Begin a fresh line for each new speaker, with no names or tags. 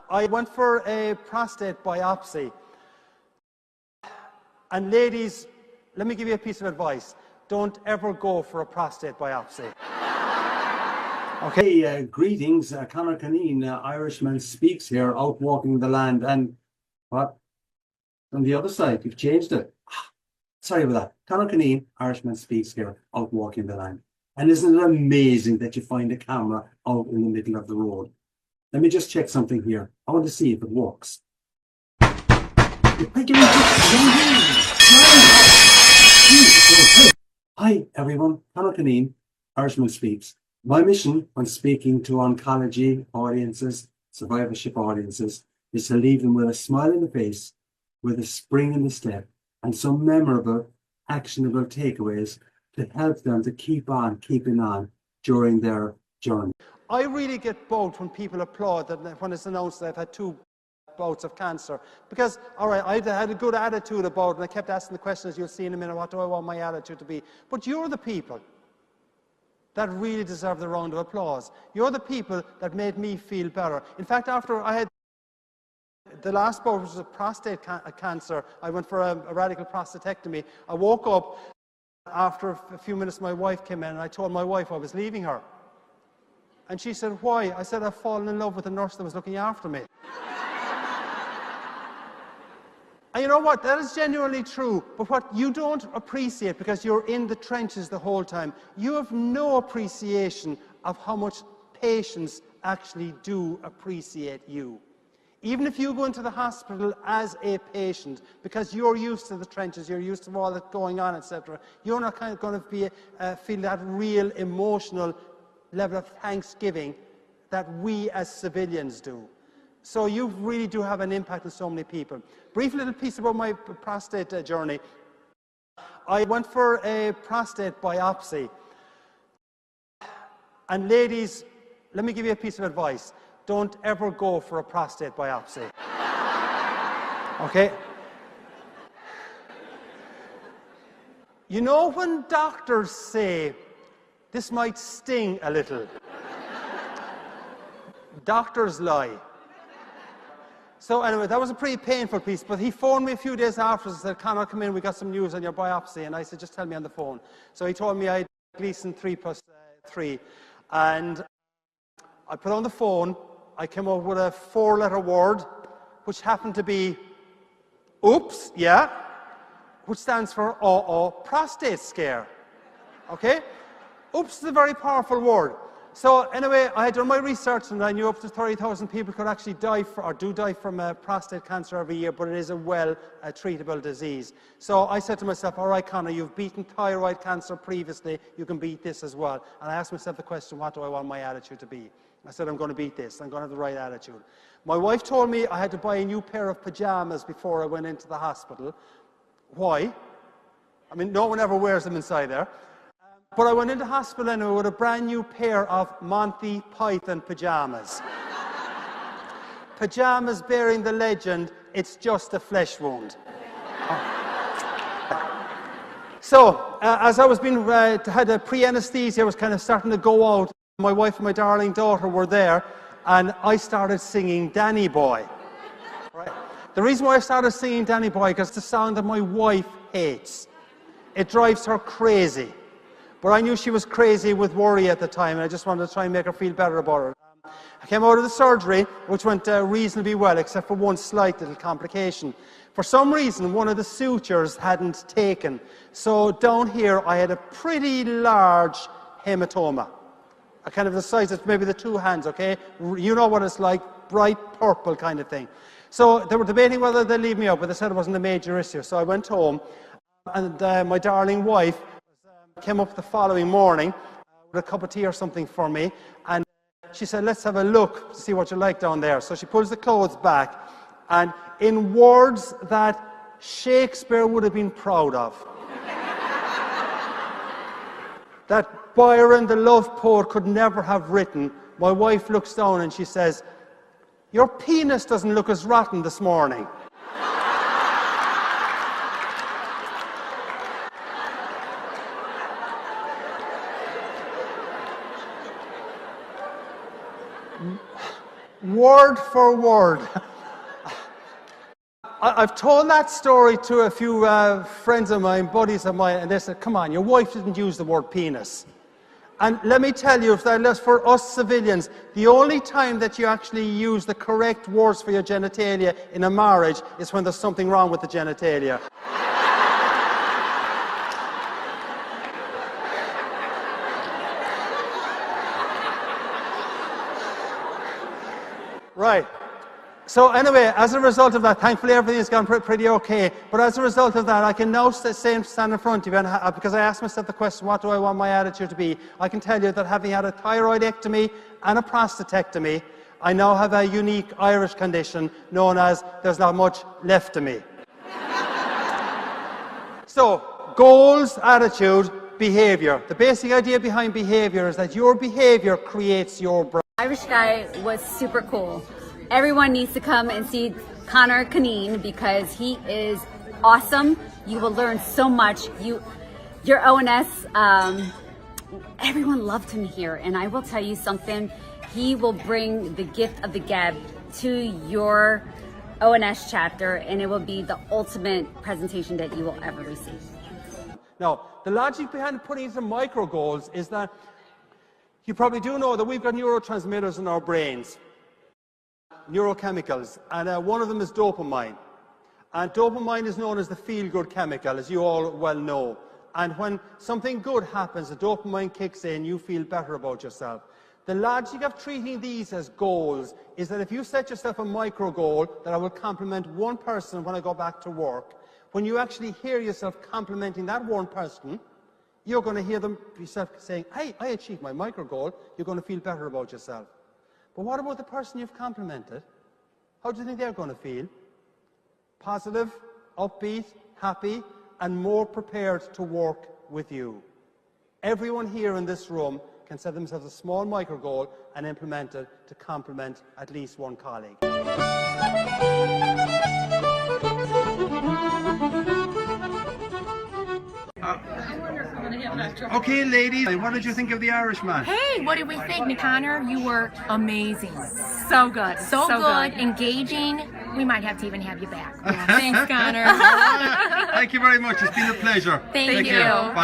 I went for a prostate biopsy. And ladies, let me give you a piece of advice. Don't ever go for a prostate biopsy.
Okay, greetings. Conor Cunneen, Irishman Speaks here, out walking the land. And what? On the other side, you've changed it. Sorry about that. Conor Cunneen, Irishman Speaks here, out walking the land. And isn't it amazing that you find a camera out in the middle of the road? Let me just check something here. I want to see if it works. Hi everyone, Conor Cunneen, Irishman Speaks. My mission when speaking to oncology audiences, survivorship audiences, is to leave them with a smile in the face, with a spring in the step, and some memorable, actionable takeaways to help them to keep on keeping on during their journey.
I really get bored when people applaud that when it's announced that I've had 2 bouts of cancer. Because, all right, I had a good attitude about it, and I kept asking the questions you'll see in a minute, what do I want my attitude to be? But you're the people that really deserve the round of applause. You're the people that made me feel better. In fact, after I had the last bout, which was a prostate cancer, I went for a radical prostatectomy. I woke up after a few minutes, my wife came in, and I told my wife I was leaving her. And she said, why? I said, I've fallen in love with the nurse that was looking after me. And you know what? That is genuinely true. But what you don't appreciate, because you're in the trenches the whole time, you have no appreciation of how much patients actually do appreciate you. Even if you go into the hospital as a patient, because you're used to the trenches, you're used to all that going on, etc., you're not kind of going to be feel that real emotional level of thanksgiving that we as civilians do. So you really do have an impact on so many people. Brief little piece about my prostate journey. I went for a prostate biopsy. And ladies, let me give you a piece of advice. Don't ever go for a prostate biopsy. Okay? You know when doctors say, this might sting a little. Doctors lie. So anyway, that was a pretty painful piece, but he phoned me a few days after and said, Conor, come in, we got some news on your biopsy. And I said, just tell me on the phone. So he told me I had Gleason 3+3. And I put on the phone, I came up with a 4-letter word, which happened to be, oops, yeah, which stands for prostate scare. Okay? Oops is a very powerful word. So anyway, I had done my research, and I knew up to 30,000 people could actually die from prostate cancer every year, but it is a well-treatable disease. So I said to myself, all right, Conor, you've beaten thyroid cancer previously, you can beat this as well. And I asked myself the question, what do I want my attitude to be? I said, I'm going to beat this, I'm going to have the right attitude. My wife told me I had to buy a new pair of pajamas before I went into the hospital. Why? I mean, no one ever wears them inside there. But I went into hospital anyway with a brand new pair of Monty Python pajamas. Pajamas bearing the legend, it's just a flesh wound. So, as I was had a pre-anesthesia, I was kind of starting to go out. My wife and my darling daughter were there, and I started singing Danny Boy. Right? The reason why I started singing Danny Boy, because it's the sound that my wife hates. It drives her crazy. But I knew she was crazy with worry at the time, and I just wanted to try and make her feel better about it. I came out of the surgery, which went reasonably well, except for one slight little complication. For some reason, one of the sutures hadn't taken. So down here, I had a pretty large hematoma. A kind of the size of maybe the 2 hands, okay? You know what it's like, bright purple kind of thing. So they were debating whether they'd leave me out, but they said it wasn't a major issue. So I went home, and my darling wife came up the following morning with a cup of tea or something for me, and she said, let's have a look to see what you like down there. So she pulls the clothes back, and in words that Shakespeare would have been proud of, that Byron, the love poet, could never have written, my wife looks down and she says, your penis doesn't look as rotten this morning. Word for word. I've told that story to a few friends of mine, buddies of mine, and they said, come on, your wife didn't use the word penis. And let me tell you, for us civilians, the only time that you actually use the correct words for your genitalia in a marriage is when there's something wrong with the genitalia. Right. So anyway, as a result of that, thankfully everything's gone pretty okay. But as a result of that, I can now stand in front of you, and because I asked myself the question, what do I want my attitude to be? I can tell you that having had a thyroidectomy and a prostatectomy, I now have a unique Irish condition known as there's not much left of me. So, goals, attitude, behavior. The basic idea behind behavior is that your behavior creates your brain.
Irish guy was super cool. Everyone needs to come and see Conor Cunneen because he is awesome. You will learn so much. Your ONS, everyone loved him here. And I will tell you something, he will bring the gift of the gab to your ONS chapter, and it will be the ultimate presentation that you will ever receive.
Now, the logic behind putting into micro goals is that you probably do know that we've got neurotransmitters in our brains, neurochemicals, and one of them is dopamine. And dopamine is known as the feel-good chemical, as you all well know. And when something good happens, the dopamine kicks in, you feel better about yourself. The logic of treating these as goals is that if you set yourself a micro goal that I will compliment one person when I go back to work, when you actually hear yourself complimenting that one person, you're going to hear yourself saying, hey, I achieved my micro goal. You're going to feel better about yourself. But what about the person you've complimented? How do you think they're going to feel? Positive, upbeat, happy, and more prepared to work with you. Everyone here in this room can set themselves a small micro goal and implement it to compliment at least one colleague. Okay, ladies, what did you think of The Irishman?
Hey, what did we think, Conor? You were amazing. So good. So good. Engaging. We might have to even have you back. Yeah. Thanks, Conor.
Thank you very much. It's been a pleasure.
Thank you.
Bye.